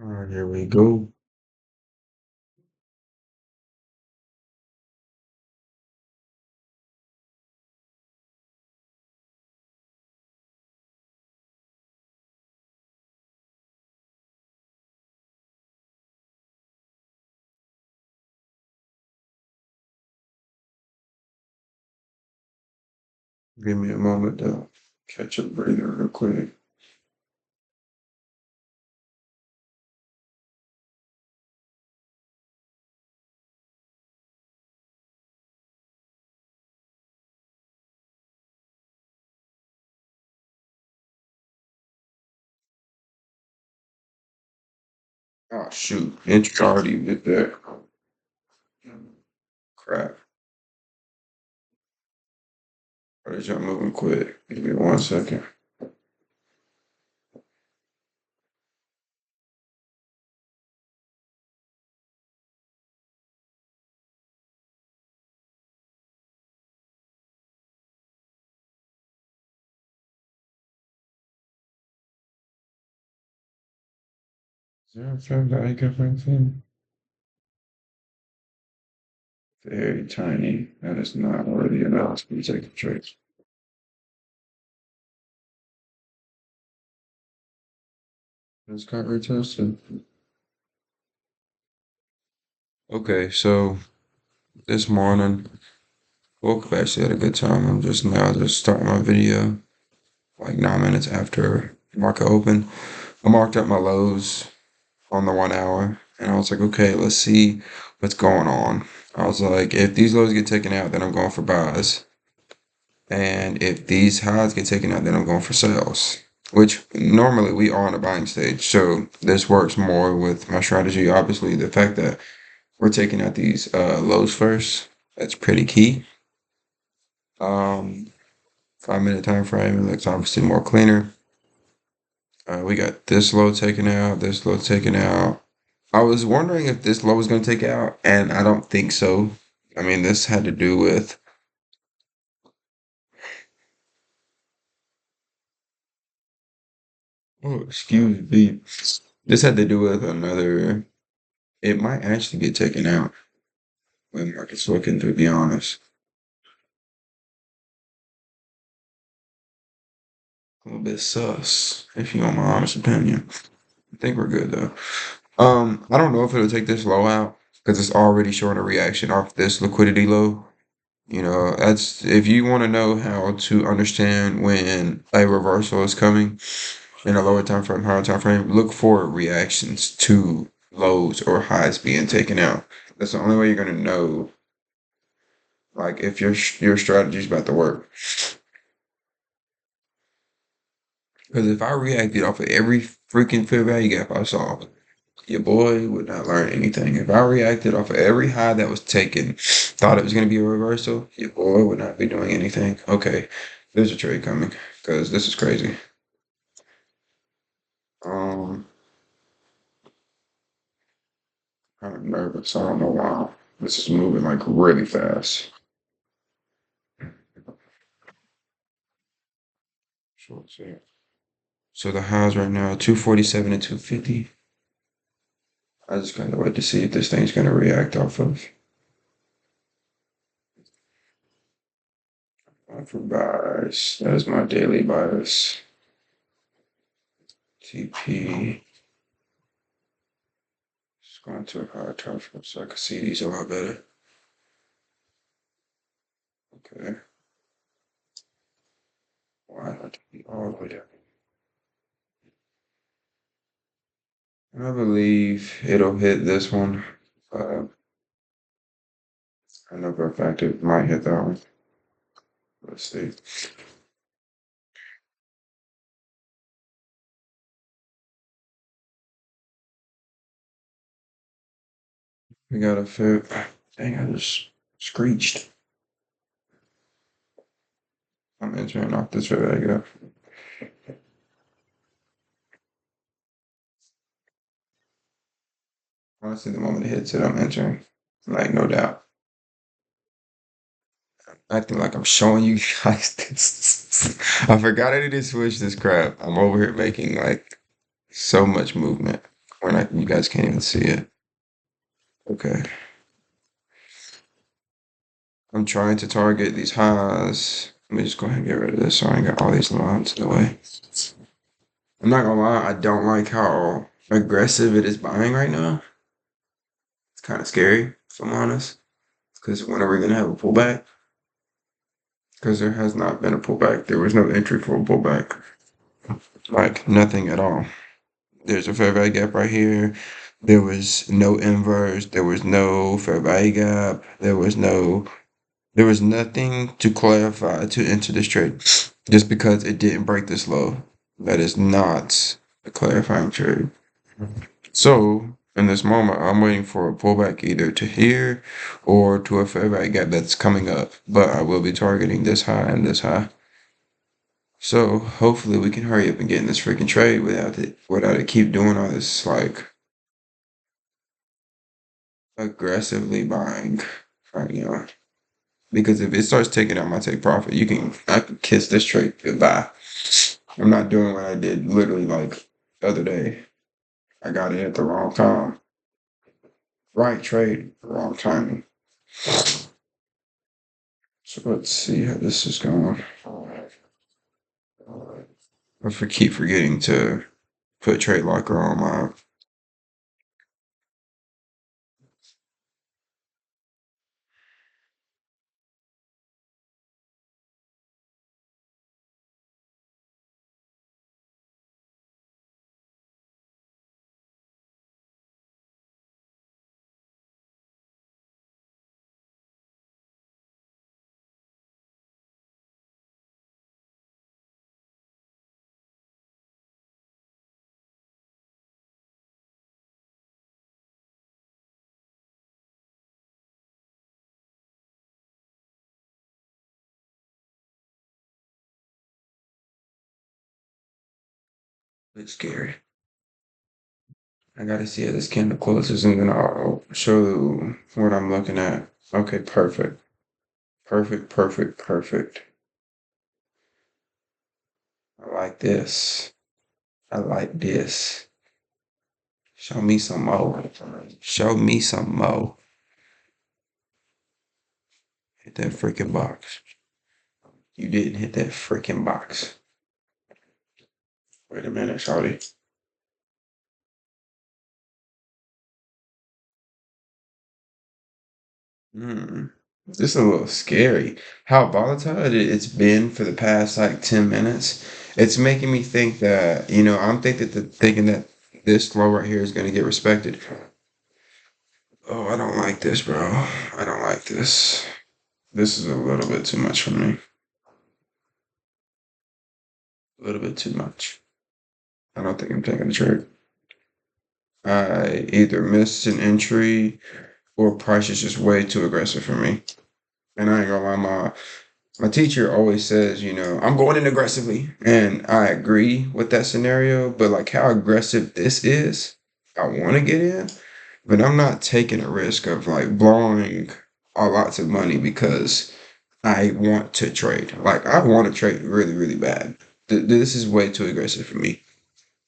Alright, here we go. Give me a moment to catch a breather real quick. Oh shoot, it's already did that. Crap. Why is y'all moving quick? Give me 1 second. Is there a film that I can find? Very tiny. That is not already enough to take a trace. It's got retested. Okay, so this morning, woke up actually had a good time. I'm just now just starting my video like 9 minutes after market open. I marked up my lows on the 1 hour, and I was like, okay, let's see what's going on. I was like, if these lows get taken out, then I'm going for buys. And if these highs get taken out, then I'm going for sales. Which normally we are on a buying stage. So this works more with my strategy. Obviously, the fact that we're taking out these lows first, that's pretty key. 5 minute time frame, it looks obviously more cleaner. We got this low taken out, this low taken out. I was wondering if this low was going to take out, and I don't think so. I mean, this had to do with, oh, excuse me. This had to do with another, it might actually get taken out when market's looking, to be honest. A little bit sus, if you want my honest opinion. I think we're good though. I don't know if it'll take this low out because it's already showing a reaction off this liquidity low. You know, that's if you want to know how to understand when a reversal is coming in a lower time frame, higher time frame, look for reactions to lows or highs being taken out. That's the only way you're gonna know, like, if your strategy is about to work. Because if I reacted off of every freaking fair value gap I saw, your boy would not learn anything. If I reacted off of every high that was taken, thought it was going to be a reversal, your boy would not be doing anything. Okay, there's a trade coming because this is crazy. Um, kind of nervous. I don't know why. This is moving like really fast. So let's see. So the highs right now, 247 and 250. I just kind of wait to see if this thing's going to react off of. For buys, that is my daily bias. TP. Just going to a higher time frame so I can see these a lot better. Okay. Why not be all the way down? And I believe it'll hit this one. Uh, I know for a fact it might hit that one. Let's see. We got a fair. Dang, I just screeched. I'm entering off this fair value. Honestly, the moment it hits it, I'm entering. Like, no doubt. Acting like I'm showing you guys this. I forgot I need to switch this crap. I'm over here making like so much movement. you guys can't even see it. Okay. I'm trying to target these highs. Let me just go ahead and get rid of this so I ain't got all these lines in the way. I'm not gonna lie, I don't like how aggressive it is buying right now. It's kind of scary, if I'm honest. Because when are we gonna have a pullback? Because there has not been a pullback. There was no entry for a pullback. Like nothing at all. There's a fair value gap right here. There was no inverse. There was no fair value gap. There was nothing to clarify to enter this trade. Just because it didn't break this low. That is not a clarifying trade. So in this moment, I'm waiting for a pullback either to here or to a fair value gap that's coming up. But I will be targeting this high and this high. So hopefully we can hurry up and get in this freaking trade without it keep doing all this like aggressively buying right now. Because if it starts taking out my take profit, I can kiss this trade goodbye. I'm not doing what I did literally like the other day. I got it at the wrong time. Right trade, wrong timing. So let's see how this is going. Keep forgetting to put trade locker on my. It's scary. I gotta see how this candle closes and then I'll show you what I'm looking at. Okay, perfect. Perfect, perfect, perfect. I like this. I like this. Show me some more. Show me some more. Hit that freaking box. You didn't hit that freaking box. Wait a minute, shawty. Hmm. This is a little scary. How volatile it's been for the past like 10 minutes. It's making me think that, thinking that this low right here is going to get respected. Oh, I don't like this, bro. I don't like this. This is a little bit too much for me. A little bit too much. I don't think I'm taking the trade. I either missed an entry or price is just way too aggressive for me. And I ain't gonna lie, my teacher always says, I'm going in aggressively. And I agree with that scenario, but like how aggressive this is, I want to get in, but I'm not taking a risk of like blowing a lots of money because I want to trade. Like I want to trade really, really bad. This is way too aggressive for me.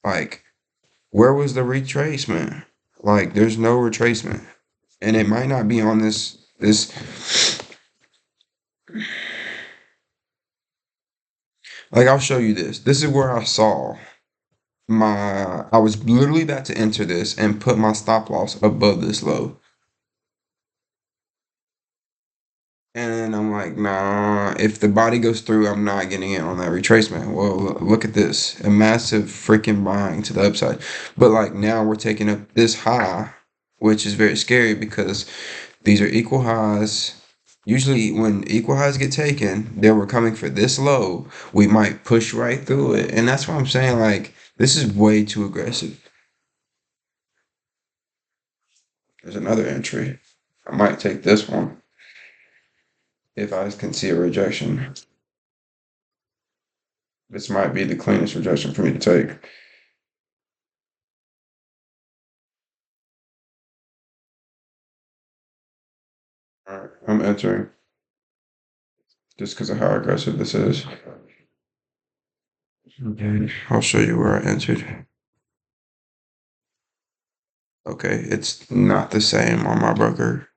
Like, where was the retracement? Like, there's no retracement. And it might not be on this. Like, I'll show you this. This is where I saw I was literally about to enter this and put my stop loss above this low. And I'm like, nah, if the body goes through, I'm not getting in on that retracement. Well, look at this, a massive freaking buying to the upside. But like now we're taking up this high, which is very scary because these are equal highs. Usually when equal highs get taken, they were coming for this low, we might push right through it. And that's why I'm saying like, this is way too aggressive. There's another entry. I might take this one if I can see a rejection. This might be the cleanest rejection for me to take. All right, I'm entering just because of how aggressive this is. Okay, I'll show you where I entered. Okay, it's not the same on my broker.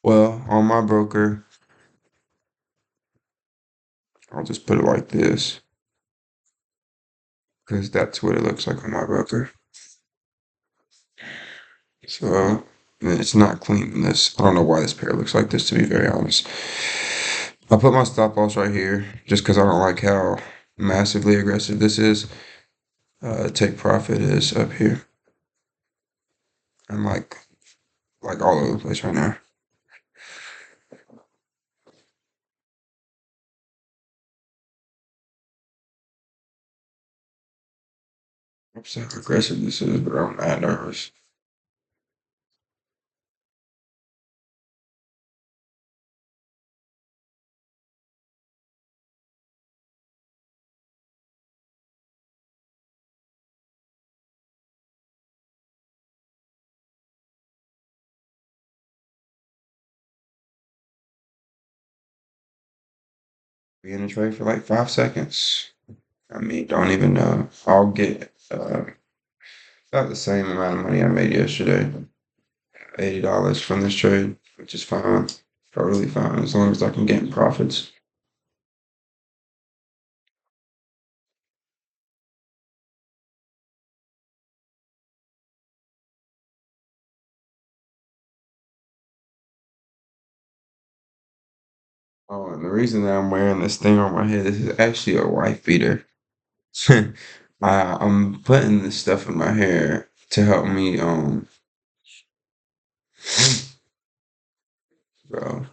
Well, on my broker, I'll just put it like this because that's what it looks like on my broker. So it's not clean. This I don't know why this pair looks like this, to be very honest. I put my stop loss right here just because I don't like how massively aggressive this is. Take profit is up here. I'm like all over the place right now. I'm so aggressive this is, but I'm not nervous. Be in a trade for like 5 seconds. I mean, don't even know. I'll get about the same amount of money I made yesterday. $80 from this trade, which is fine. Totally fine as long as I can get profits. Oh, and the reason that I'm wearing this thing on my head, this is actually a wife beater. I'm putting this stuff in my hair to help me, bro.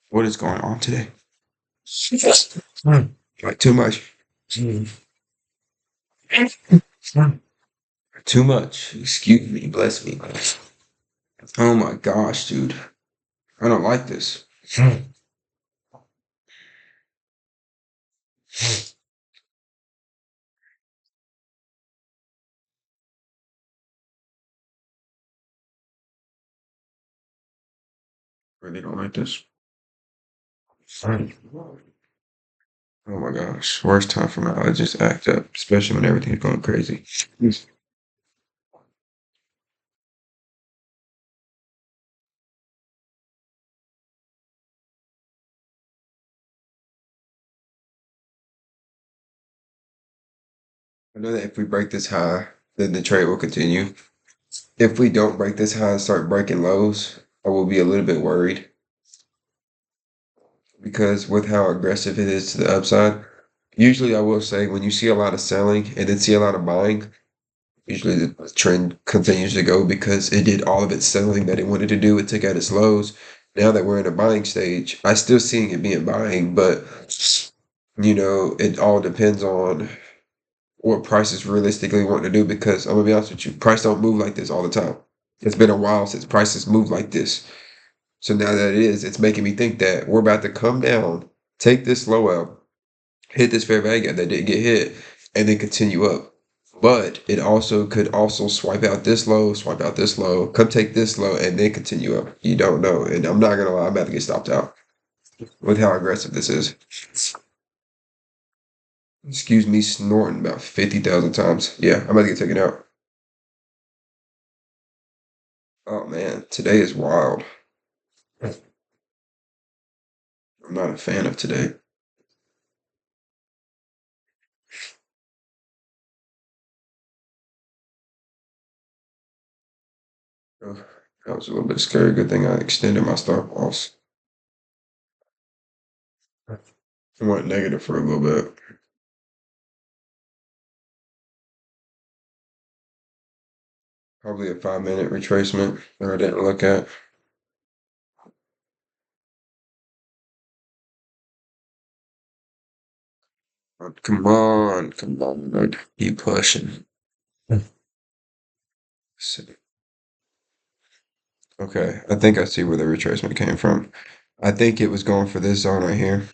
What is going on today? Like too much. Too much. Excuse me. Bless me. Oh my gosh, dude. I don't like this. Really don't like this. Oh my gosh. Worst time for my allergies to act up, especially when everything's going crazy. I know that if we break this high, then the trade will continue. If we don't break this high and start breaking lows, I will be a little bit worried because with how aggressive it is to the upside, usually I will say when you see a lot of selling and then see a lot of buying, usually the trend continues to go because it did all of its selling that it wanted to do. It took out its lows. Now that we're in a buying stage, I still seeing it being buying, but it all depends on what prices realistically want to do because I'm gonna be honest with you, price don't move like this all the time. It's been a while since prices moved like this. So now that it is, it's making me think that we're about to come down, take this low out, hit this fair value gap that didn't get hit, and then continue up. But it also could also swipe out this low, come take this low, and then continue up. You don't know. And I'm not gonna lie, I'm about to get stopped out with how aggressive this is. Excuse me, snorting about 50,000 times. Yeah, I'm about to get taken out. Oh man, today is wild. I'm not a fan of today. Ugh, that was a little bit scary. Good thing I extended my stop loss. I went negative for a little bit. Probably a 5 minute retracement that I didn't look at. Come on, keep pushing. Okay, I think I see where the retracement came from. I think it was going for this zone right here.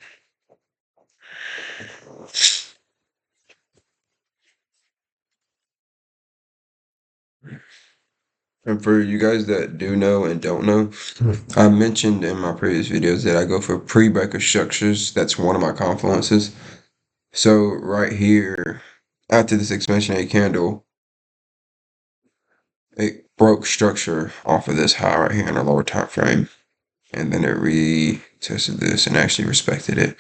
And for you guys that do know and don't know, I mentioned in my previous videos that I go for pre-breaker structures. That's one of my confluences. So right here, after this expansionary candle, it broke structure off of this high right here in the lower time frame, and then it retested this and actually respected it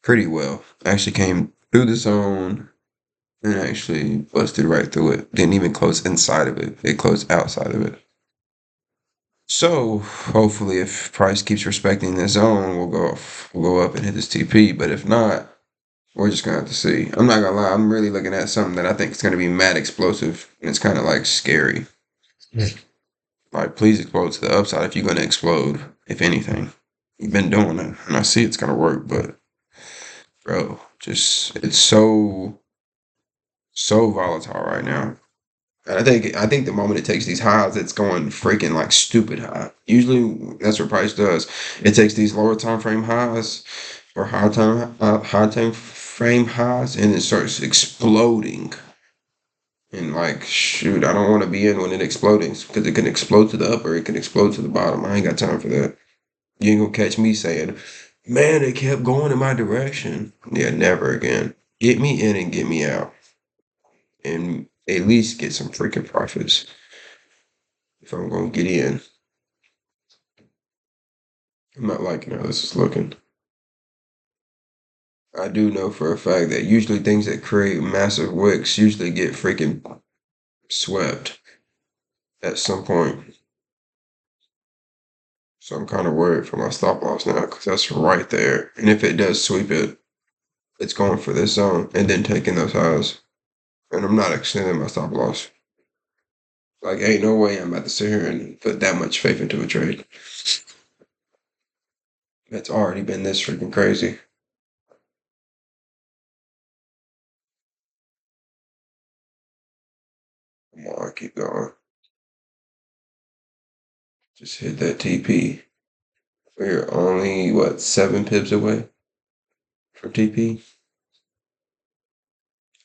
pretty well. Actually came through the zone and actually busted right through it. Didn't even close inside of it. It closed outside of it. So hopefully, if price keeps respecting this zone, we'll go up and hit this TP. But if not, we're just gonna have to see. I'm not gonna lie. I'm really looking at something that I think is gonna be mad explosive, and it's kind of like scary. Like, please explode to the upside if you're gonna explode. If anything, you've been doing it, and I see it's gonna work. But bro, just it's so volatile right now. And I think the moment it takes these highs, it's going freaking like stupid high. Usually that's what price does. It takes these lower time frame highs or high time frame highs, and it starts exploding. And like, shoot, I don't want to be in when it exploding because it can explode to the upper, it can explode to the bottom. I ain't got time for that. You ain't gonna catch me saying, "Man, it kept going in my direction." Yeah, never again. Get me in and get me out, and at least get some freaking profits if I'm gonna get in. I'm not liking how this is looking. I do know for a fact that usually things that create massive wicks usually get freaking swept at some point. So I'm kind of worried for my stop loss now because that's right there. And if it does sweep it, it's going for this zone and then taking those highs. And I'm not extending my stop loss. Like, ain't no way I'm about to sit here and put that much faith into a trade. It's already been this freaking crazy. Come on, keep going. Just hit that TP. We're only, what, 7 pips away from TP?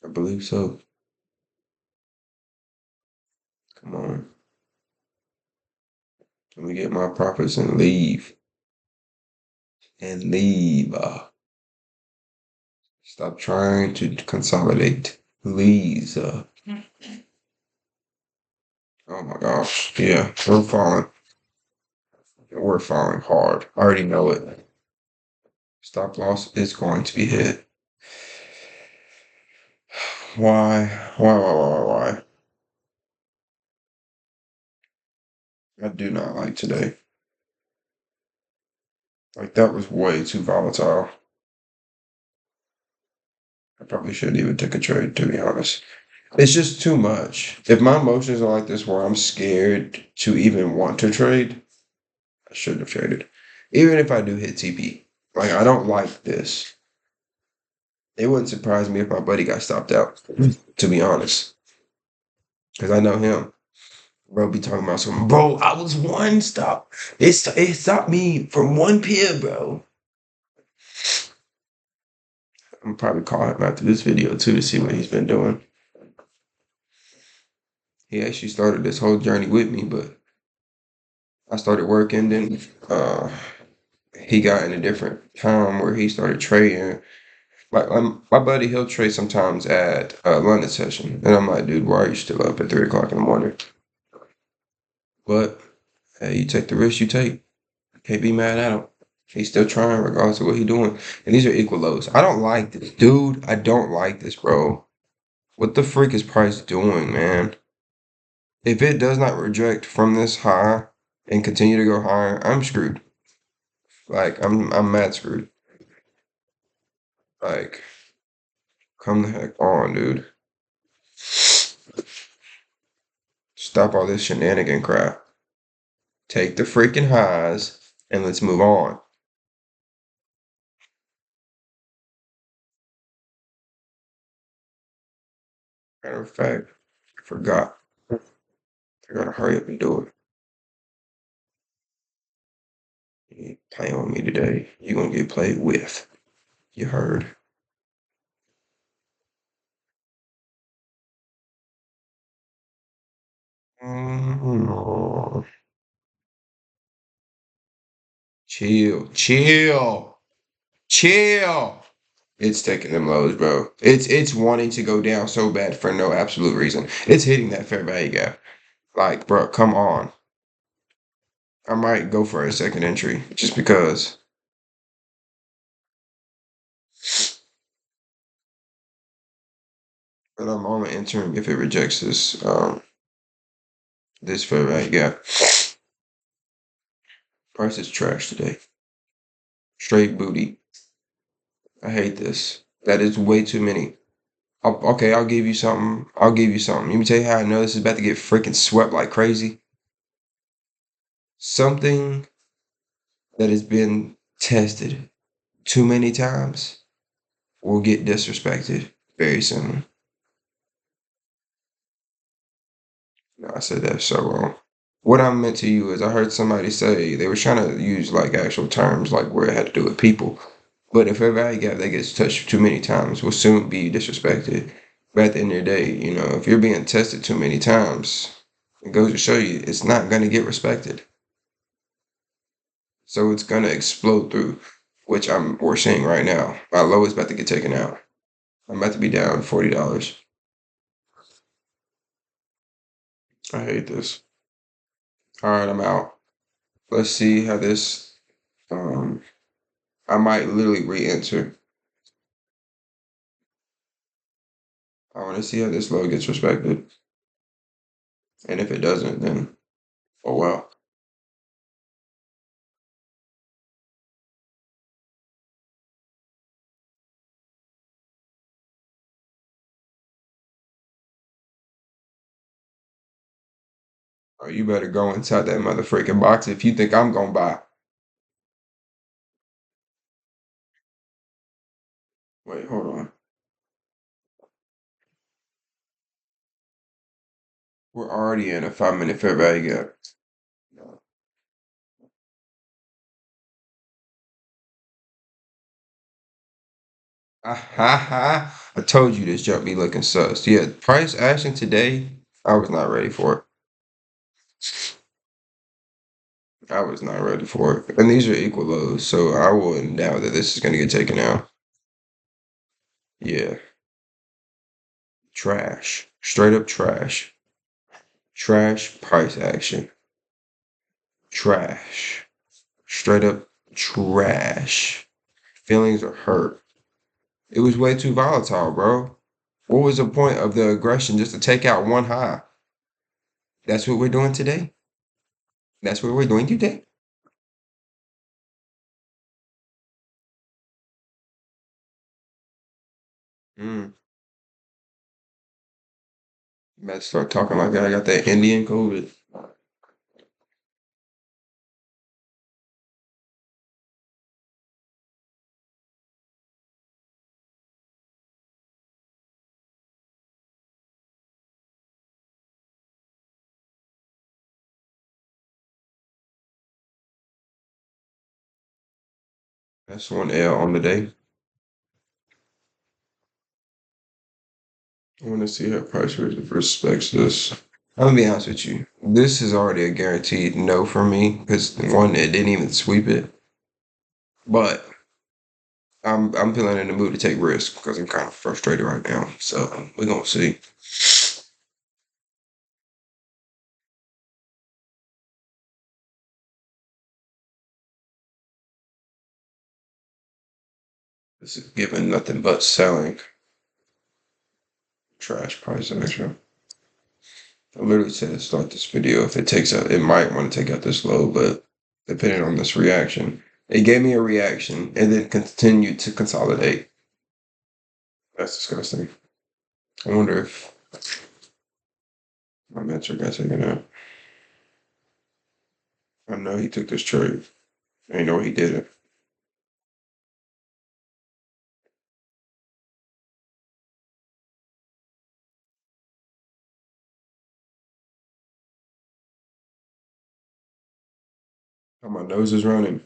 I believe so. Come on. Let me get my profits and leave. And leave. Stop trying to consolidate. Please. Oh my gosh. Yeah, we're falling. We're falling hard. I already know it. Stop loss is going to be hit. Why? Why? I do not like today. Like, that was way too volatile. I probably shouldn't even take a trade, to be honest. It's just too much. If my emotions are like this where I'm scared to even want to trade, I shouldn't have traded. Even if I do hit TP. Like, I don't like this. It wouldn't surprise me if my buddy got stopped out, to be honest. Because I know him. Bro be talking about something. Bro, I was one stop. It stopped me from one pip, bro. I'm probably call him after this video too to see what he's been doing. He actually started this whole journey with me, but I started working. Then he got in a different time where he started trading. Like, my buddy, he'll trade sometimes at London session, and I'm like, dude, why are you still up at 3 o'clock in the morning? But hey, you take the risk you take. Can't be mad at him. He's still trying regardless of what he's doing. And these are equal lows. I don't like this, dude. I don't like this, bro. What the freak is Price doing, man? If it does not reject from this high and continue to go higher, I'm screwed. Like, I'm mad screwed. Like, come the heck on, dude. Stop all this shenanigan crap. Take the freaking highs and let's move on. Matter of fact, I forgot. I gotta hurry up and do it. You ain't playing with me today. You're gonna get played with. You heard. Mm, chill. Chill. It's taking them lows, bro. It's wanting to go down so bad for no absolute reason. It's hitting that fair value gap. Like, bro, come on. I might go for a second entry just because, but I'm only entering if it rejects this fair value gap. Price is trash today. Straight booty. I hate this. That is way too many. Okay, I'll give you something. I'll give you something. Let me tell you how I know this is about to get freaking swept like crazy. Something that has been tested too many times will get disrespected very soon. No, I said that so wrong. What I meant to you is I heard somebody say they were trying to use like actual terms like where it had to do with people. But if a value gap that gets touched too many times will soon be disrespected. But at the end of the day, if you're being tested too many times, it goes to show you it's not gonna get respected. So it's gonna explode through, which we're seeing right now. My low is about to get taken out. I'm about to be down $40. I hate this. All right, I'm out. Let's see how this. Um, I might literally re-enter. I want to see how this low gets respected, and if it doesn't, then oh well. You better go inside that motherfucking box if you think I'm gonna buy. Wait, hold on. We're already in a 5 minute fair value gap. Ah, ha, ha. I told you this jump be looking sus. Yeah, price action today, I was not ready for it. I was not ready for it. And these are equal lows, so I wouldn't doubt that this is gonna get taken out. Yeah, trash. Straight up trash. Trash price action. Trash. Straight up trash. Feelings are hurt. It was way too volatile, bro. What was the point of the aggression just to take out one high? That's what we're doing today? That's what we're doing today? Mm. Better start talking like that. I got that Indian COVID. That's one L on the day. I want to see how price respects this. I'm gonna be honest with you. This is already a guaranteed no for me because one, it didn't even sweep it. But I'm feeling in the mood to take risks because I'm kind of frustrated right now. So we're gonna see. This is giving nothing but selling. Trash price action. I literally said to start this video. If it takes out, it might want to take out this low, but depending on this reaction, it gave me a reaction and then continued to consolidate. That's disgusting. I wonder if my mentor got taken out. I know he took this trade. I know he did it. How my nose is running.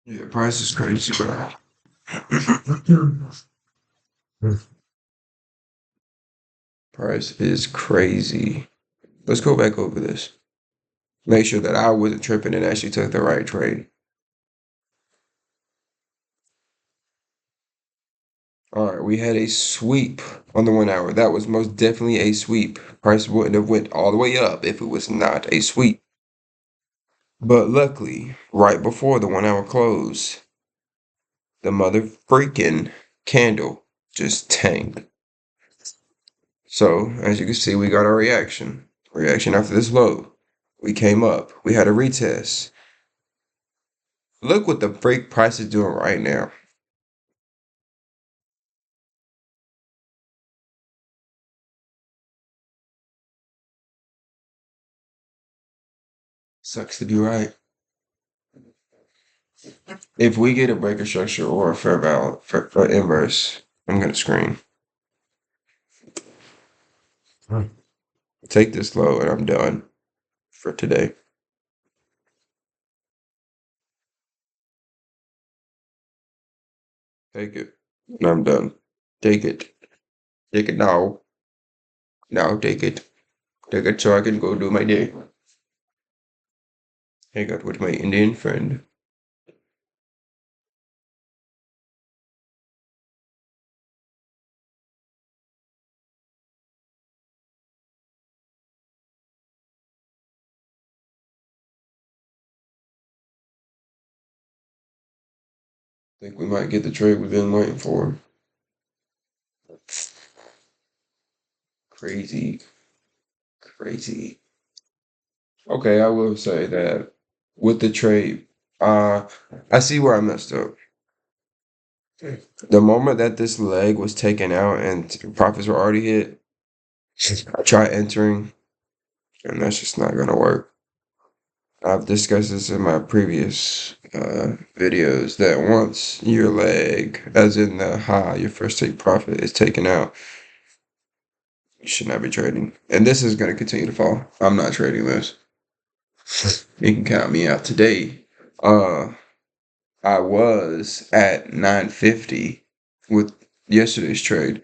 Yeah, price is crazy, bro. Price is crazy. Let's go back over this. Make sure that I wasn't tripping and actually took the right trade. All right, we had a sweep on the 1 hour. That was most definitely a sweep. Price wouldn't have went all the way up if it was not a sweep. But luckily, right before the 1 hour close, the mother freaking candle just tanked. So as you can see, we got our reaction. Reaction after this low. We came up. We had a retest. Look what the freak price is doing right now. Sucks to be right. If we get a breaker structure or a fair value for inverse, I'm gonna scream. Take this low and I'm done for today. Take it. And I'm done. Take it. Take it now. Now take it. Take it so I can go do my day. Hang out with my Indian friend. Think we might get the trade we've been waiting for. Crazy. Crazy. Okay, I will say that with the trade, uh, I see where I messed up. The moment that this leg was taken out and profits were already hit, I tried entering, and that's just not gonna work. I've discussed this in my previous videos that once your leg, as in the high, your first take profit is taken out, you should not be trading. And this is going to continue to fall. I'm not trading this. You can count me out today. Uh, I was at 950 with yesterday's trade,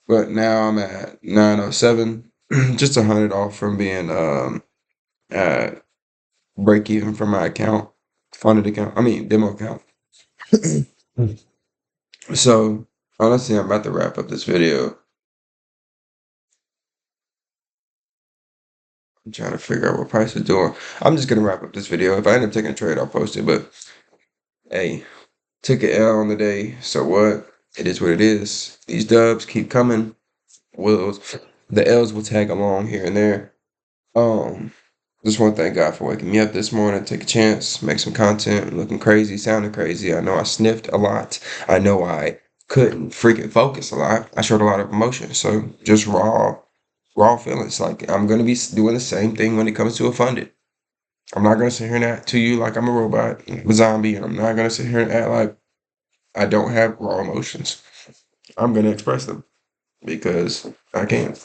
but now I'm at 907, just 100 off from being at break even from my account, funded account. I mean demo account. So honestly, I'm about to wrap up this video. I'm trying to figure out what price is doing. I'm just gonna wrap up this video. If I end up taking a trade, I'll post it. But hey, took an L on the day. So what? It is what it is. These dubs keep coming. Wills, the L's will tag along here and there. Um, just want to thank God for waking me up this morning. Take a chance, make some content. Looking crazy, sounding crazy. I know I sniffed a lot. I know I couldn't freaking focus a lot. I showed a lot of emotion. So just raw feelings. Like I'm gonna be doing the same thing when it comes to a funded. I'm not gonna sit here and act to you like I'm a robot, a zombie, and I'm not gonna sit here and act like I don't have raw emotions. I'm gonna express them because I can.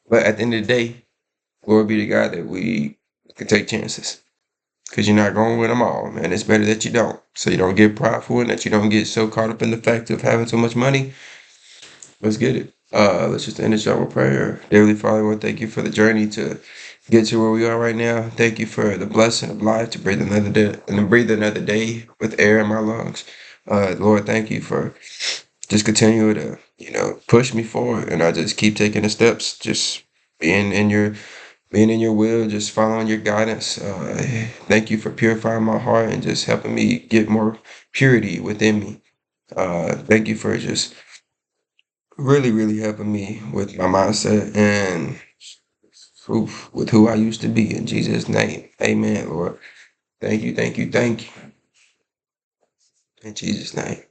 But at the end of the day, glory be to God that we can take chances. Because you're not going with them all, man. It's better that you don't. So you don't get prideful and that you don't get so caught up in the fact of having so much money. Let's get it. Let's just end this job with prayer. Dearly Father, I want to thank you for the journey to get to where we are right now. Thank you for the blessing of life to breathe another day and to breathe another day with air in my lungs. Lord, thank you for just continue to, push me forward and I just keep taking the steps, just being in your being in your will, just following your guidance. Thank you for purifying my heart and just helping me get more purity within me. Thank you for just really, really helping me with my mindset and with who I used to be. In Jesus' name, amen, Lord. Thank you, thank you, thank you. In Jesus' name.